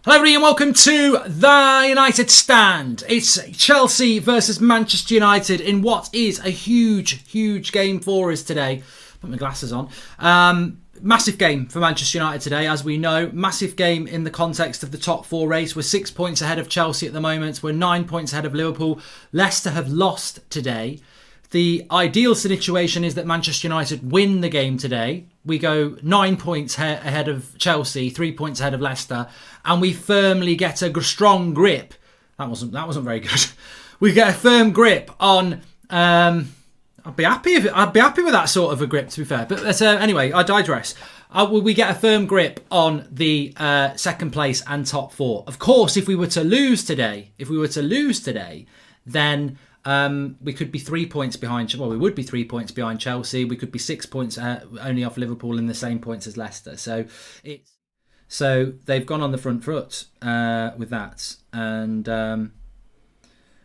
Hello everybody and welcome to the United Stand. It's Chelsea versus Manchester United in what is a huge game for us today. Put my glasses on. Massive game for Manchester United today, as we know. Massive game in the context of the top four race. We're 6 points ahead of Chelsea at the moment. We're 9 points ahead of Liverpool. Leicester have lost today. The ideal situation is that Manchester United win the game today. We go 9 points ahead of Chelsea, 3 points ahead of Leicester, and we firmly get a strong grip. That wasn't very good. We get a firm grip on. I'd be happy with that sort of a grip, to be fair. But anyway, I digress. We get a firm grip on the second place and top four. Of course, if we were to lose today, then we could be 3 points behind. Well, we would be 3 points behind Chelsea. We could be 6 points only off Liverpool in the same points as Leicester. So they've gone on the front foot with that. And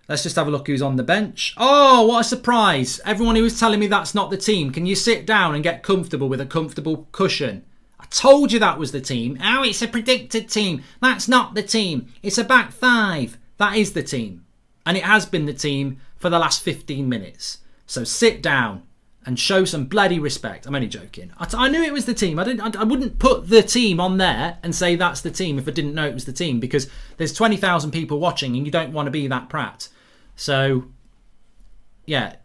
let's just have a look who's on the bench. Oh, what a surprise! Everyone who was telling me that's not the team, can you sit down and get comfortable with a comfortable cushion? I told you that was the team. Oh, it's a predicted team. That's not the team. It's a back five. That is the team. And it has been the team for the last 15 minutes. So sit down and show some bloody respect. I'm only joking. I knew it was the team. I wouldn't put the team on there and say that's the team if I didn't know it was the team, because there's 20,000 people watching and you don't want to be that prat. So, yeah.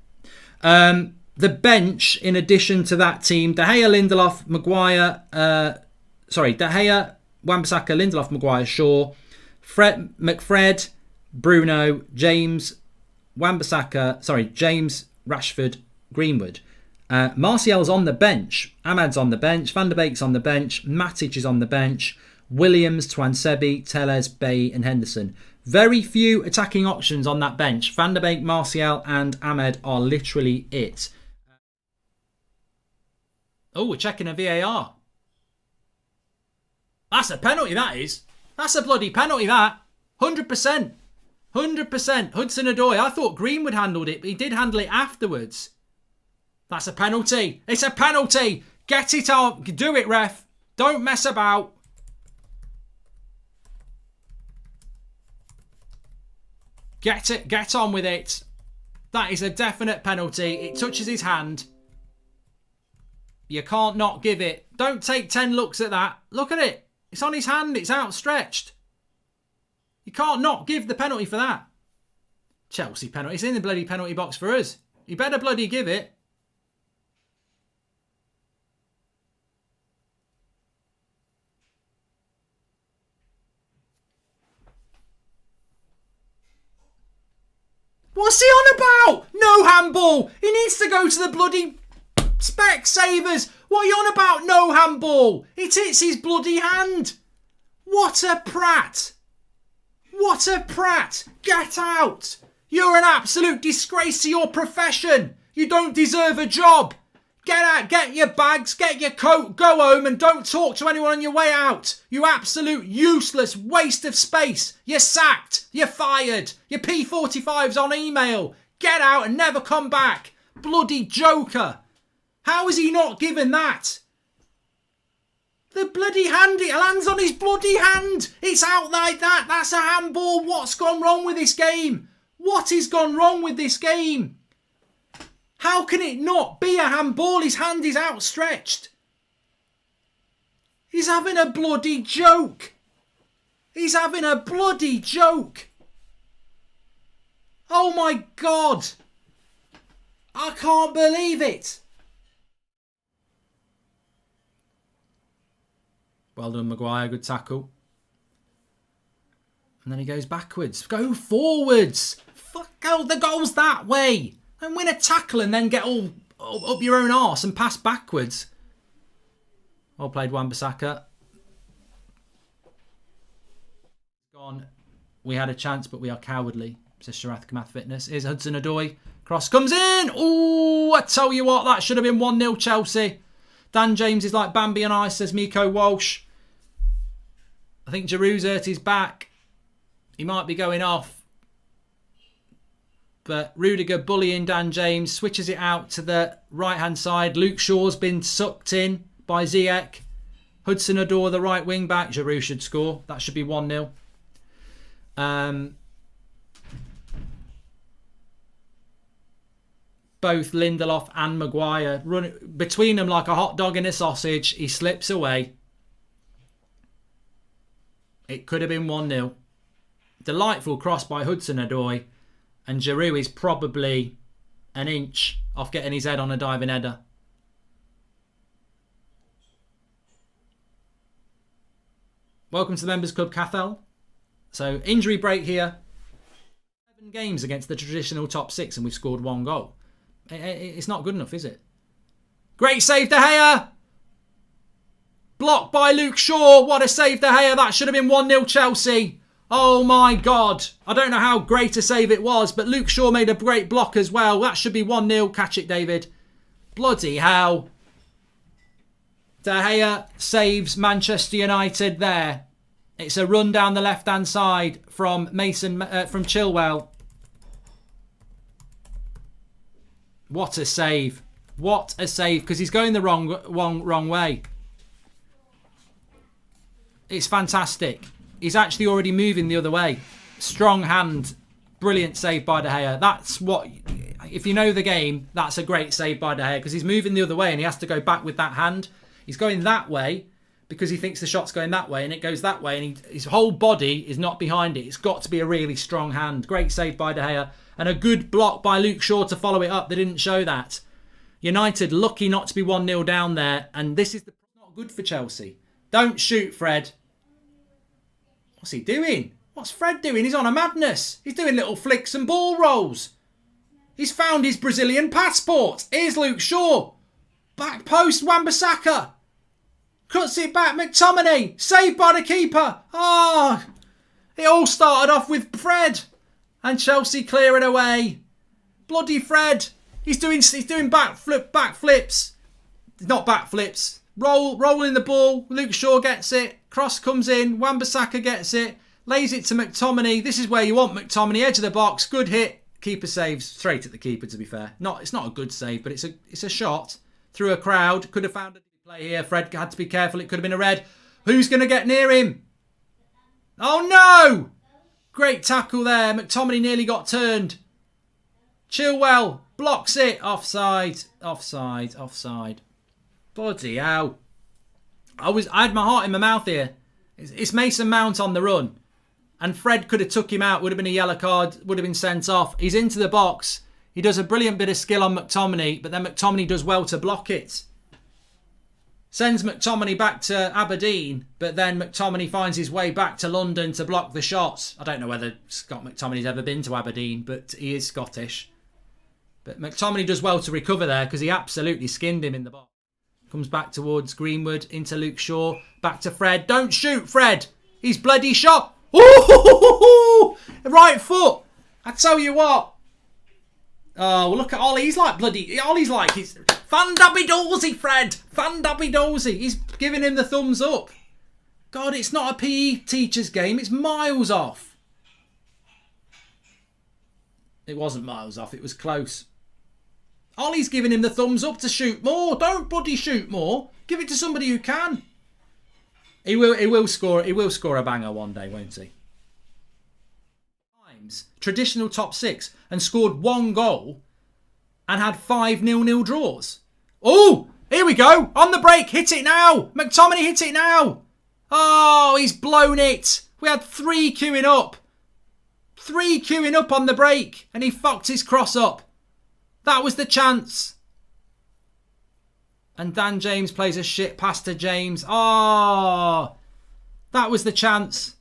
The bench, in addition to that team, De Gea, Lindelof, Maguire, De Gea, Wan-Bissaka, Lindelof, Maguire, Shaw, McFred, Bruno, James, James, Rashford, Greenwood. Martial's on the bench. Ahmad's on the bench. Van der Beek's on the bench. Matic is on the bench. Williams, Tuanzebe, Telles, Bay and Henderson. Very few attacking options on that bench. Van der Beek, Martial and Ahmed are literally it. Oh, we're checking a VAR. That's a penalty, that is. That's a bloody penalty, that. 100%. 100%. Hudson-Odoi. I thought Greenwood handled it, but he did handle it afterwards. That's a penalty. It's a penalty. Get it on. Do it, ref. Don't mess about. Get on with it. That is a definite penalty. It touches his hand. You can't not give it. Don't take 10 looks at that. Look at it. It's on his hand. It's outstretched. You can't not give the penalty for that. Chelsea penalty. It's in the bloody penalty box for us. You better bloody give it. What's he on about? No handball. He needs to go to the bloody Specsavers. What are you on about? No handball. It hits his bloody hand. What a prat. What a prat. Get out. You're an absolute disgrace to your profession. You don't deserve a job. Get out. Get your bags. Get your coat. Go home and don't talk to anyone on your way out. You absolute useless waste of space. You're sacked. You're fired. Your P45's on email. Get out and never come back. Bloody joker. How is he not given that? The bloody hand, it lands on his bloody hand. It's out like that. That's a handball. What's gone wrong with this game? What has gone wrong with this game? How can it not be a handball? His hand is outstretched. He's having a bloody joke. He's having a bloody joke. Oh my God. I can't believe it. Well done, Maguire. Good tackle. And then he goes backwards. Go forwards. Fuck out the goals that way. And win a tackle and then get all up your own arse and pass backwards. Well played, Wan-Bissaka. Gone. We had a chance, but we are cowardly, says Sharath Kamath Fitness. Here's Hudson-Odoi. Cross comes in. Ooh, I tell you what, that should have been 1-0 Chelsea. Dan James is like Bambi on ice, says Miko Walsh. I think Giroud's hurt his back. He might be going off. But Rudiger bullying Dan James, switches it out to the right-hand side. Luke Shaw's been sucked in by Ziyech. Hudson-Odoi, the right wing back. Giroud should score. That should be 1-0. Both Lindelof and Maguire run between them like a hot dog in a sausage. He slips away. It could have been 1-0. Delightful cross by Hudson-Odoi. And Giroud is probably an inch off getting his head on a diving header. Welcome to the Members Club, Cathal. So, injury break here. 7 games against the traditional top 6 and we've scored 1 goal. It's not good enough, is it? Great save, De Gea! Blocked by Luke Shaw. What a save, De Gea. That should have been 1-0 Chelsea. Oh my God. I don't know how great a save it was, but Luke Shaw made a great block as well. That should be 1-0. Catch it, David. Bloody hell. De Gea saves Manchester United there. It's a run down the left-hand side from from Chilwell. What a save. What a save, because he's going the wrong way. It's fantastic. He's actually already moving the other way. Strong hand. Brilliant save by De Gea. That's what, if you know the game, that's a great save by De Gea, because he's moving the other way and he has to go back with that hand. He's going that way because he thinks the shot's going that way and it goes that way, and his whole body is not behind it. It's got to be a really strong hand. Great save by De Gea. And a good block by Luke Shaw to follow it up. They didn't show that. United lucky not to be 1-0 down there. And this is not good for Chelsea. Don't shoot, Fred. What's he doing? What's Fred doing? He's on a madness. He's doing little flicks and ball rolls. He's found his Brazilian passport. Here's Luke Shaw. Back post, Wan-Bissaka. Cuts it back, McTominay. Saved by the keeper. Ah, it all started off with Fred. And Chelsea clear it away. Bloody Fred. He's doing backflips. Not backflips. Rolling the ball. Luke Shaw gets it. Cross comes in. Wan-Bissaka gets it. Lays it to McTominay. This is where you want McTominay. Edge of the box. Good hit. Keeper saves. Straight at the keeper, to be fair. It's not a good save, but it's a shot. Through a crowd. Could have found a play here. Fred had to be careful. It could have been a red. Who's going to get near him? Oh no! Great tackle there. McTominay nearly got turned. Chilwell blocks it. Offside. Offside. Offside. Bloody hell. I had my heart in my mouth here. It's Mason Mount on the run. And Fred could have took him out. Would have been a yellow card. Would have been sent off. He's into the box. He does a brilliant bit of skill on McTominay. But then McTominay does well to block it. Sends McTominay back to Aberdeen, but then McTominay finds his way back to London to block the shots. I don't know whether Scott McTominay's ever been to Aberdeen, but he is Scottish. But McTominay does well to recover there because he absolutely skinned him in the box. Comes back towards Greenwood, into Luke Shaw, back to Fred. Don't shoot, Fred! He's bloody shot! Ooh! Right foot! I tell you what. Oh, well, look at Ollie. He's like he's Fan-dabby-dozy, Fred. Fan-dabby-dozy. He's giving him the thumbs up. God, it's not a PE teacher's game. It's miles off. It wasn't miles off. It was close. Ollie's giving him the thumbs up to shoot more. Don't bloody shoot more. Give it to somebody who can. He will score a banger one day, won't he? Traditional top 6 and scored 1 goal and had 5 0-0 draws. Oh, here we go. On the break. Hit it now. McTominay hit it now. Oh, he's blown it. We had 3 queuing up. 3 queuing up on the break and he fucked his cross up. That was the chance. And Dan James plays a shit pass to James. Oh, that was the chance.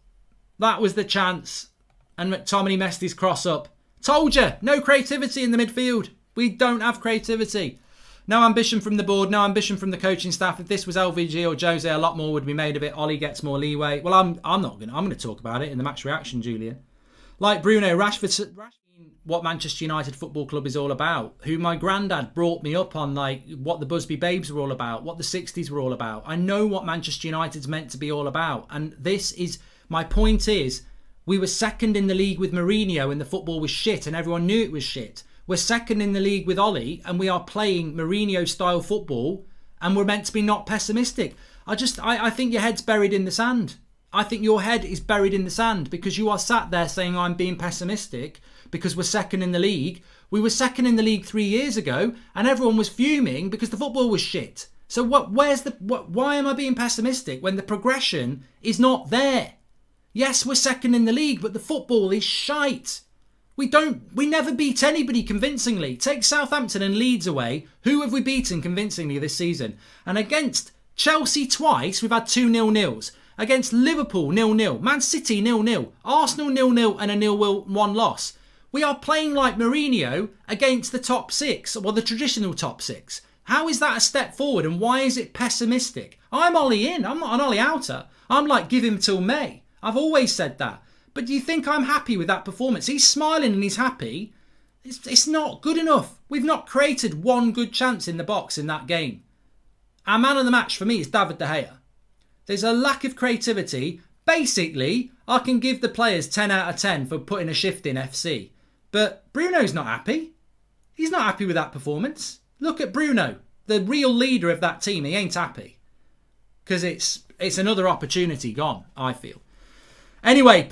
That was the chance. And McTominay messed his cross up. Told you, no creativity in the midfield. We don't have creativity. No ambition from the board, no ambition from the coaching staff. If this was LVG or Jose, a lot more would be made of it. Ollie gets more leeway. Well, I'm going to talk about it in the match reaction, Julian. Like Bruno Rashford, what Manchester United Football Club is all about. Who my granddad brought me up on, like what the Busby Babes were all about, what the 60s were all about. I know what Manchester United's meant to be all about. And this is, my point is, we were second in the league with Mourinho and the football was shit and everyone knew it was shit. We're second in the league with Ollie and we are playing Mourinho-style football and we're meant to be not pessimistic. I think your head's buried in the sand. I think your head is buried in the sand because you are sat there saying I'm being pessimistic because we're second in the league. We were second in the league 3 years ago and everyone was fuming because the football was shit. So why am I being pessimistic when the progression is not there? Yes, we're second in the league, but the football is shite. We never beat anybody convincingly. Take Southampton and Leeds away. Who have we beaten convincingly this season? And against Chelsea twice, we've had 2 0-0s. Against Liverpool, 0-0. Man City, 0-0. Arsenal, 0-0 and a 0-1 loss. We are playing like Mourinho against the top 6, well, the traditional top 6. How is that a step forward and why is it pessimistic? I'm Ollie in. I'm not an Ollie outer. I'm like, give him till May. I've always said that. But do you think I'm happy with that performance? He's smiling and he's happy. It's not good enough. We've not created one good chance in the box in that game. Our man of the match for me is David De Gea. There's a lack of creativity. Basically, I can give the players 10 out of 10 for putting a shift in FC. But Bruno's not happy. He's not happy with that performance. Look at Bruno, the real leader of that team. He ain't happy. Because it's another opportunity gone, I feel. Anyway, please.